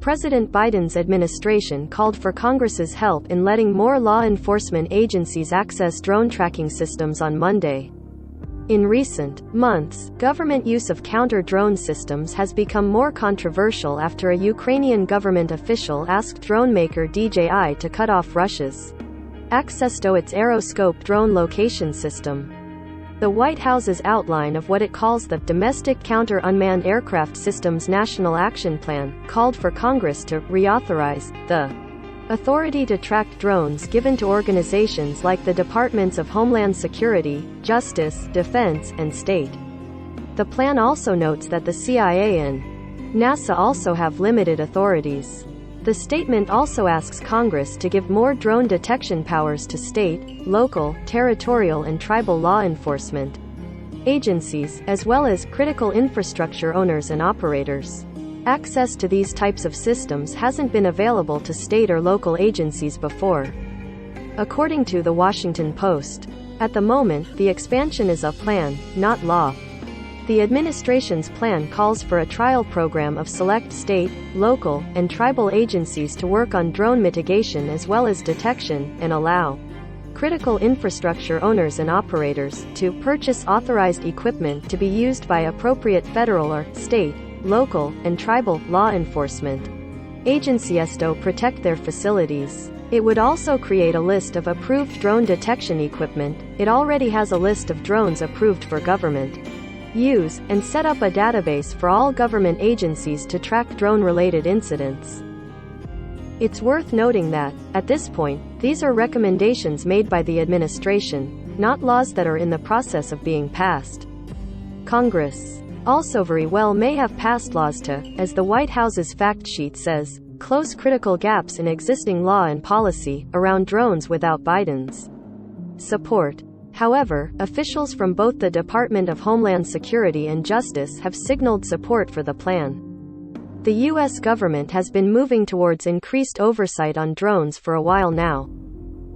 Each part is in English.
President Biden's administration called for Congress's help in letting more law enforcement agencies access drone tracking systems on Monday. In recent months, government use of counter-drone systems has become more controversial after a Ukrainian government official asked drone maker DJI to cut off Russia's access to its Aeroscope drone location system. The White House's outline of what it calls the Domestic Counter-Unmanned Aircraft Systems National Action Plan called for Congress to reauthorize the authority to track drones given to organizations like the Departments of Homeland Security, Justice, Defense, and State. The plan also notes that the CIA and NASA also have limited authorities. The statement also asks Congress to give more drone detection powers to state, local, territorial and tribal law enforcement agencies, as well as critical infrastructure owners and operators. Access to these types of systems hasn't been available to state or local agencies before. According to The Washington Post, at the moment, the expansion is a plan, not law. The administration's plan calls for a trial program of select state, local, and tribal agencies to work on drone mitigation as well as detection, and allow critical infrastructure owners and operators to purchase authorized equipment to be used by appropriate federal or state, local, and tribal law enforcement agencies to protect their facilities. It would also create a list of approved drone detection equipment. It already has a list of drones approved for government use, and set up a database for all government agencies to track drone-related incidents. It's worth noting that, at this point, these are recommendations made by the administration, not laws that are in the process of being passed. Congress also very well may have passed laws to, as the White House's fact sheet says, close critical gaps in existing law and policy around drones without Biden's support. However, officials from both the Department of Homeland Security and Justice have signaled support for the plan. The U.S. government has been moving towards increased oversight on drones for a while now.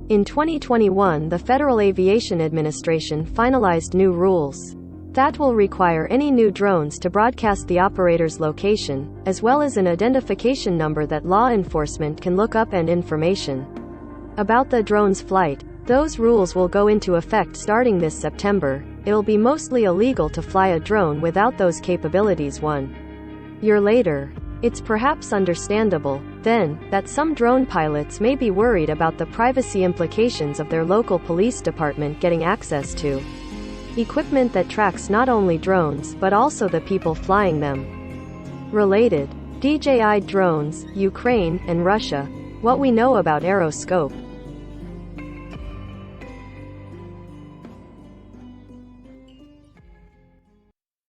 In 2021, the Federal Aviation Administration finalized new rules that will require any new drones to broadcast the operator's location, as well as an identification number that law enforcement can look up and information about the drone's flight. Those rules will go into effect starting this September. It'll be mostly illegal to fly a drone without those capabilities 1 year later. It's perhaps understandable, then, that some drone pilots may be worried about the privacy implications of their local police department getting access to equipment that tracks not only drones but also the people flying them. Related. DJI drones, Ukraine, and Russia. What we know about Aeroscope.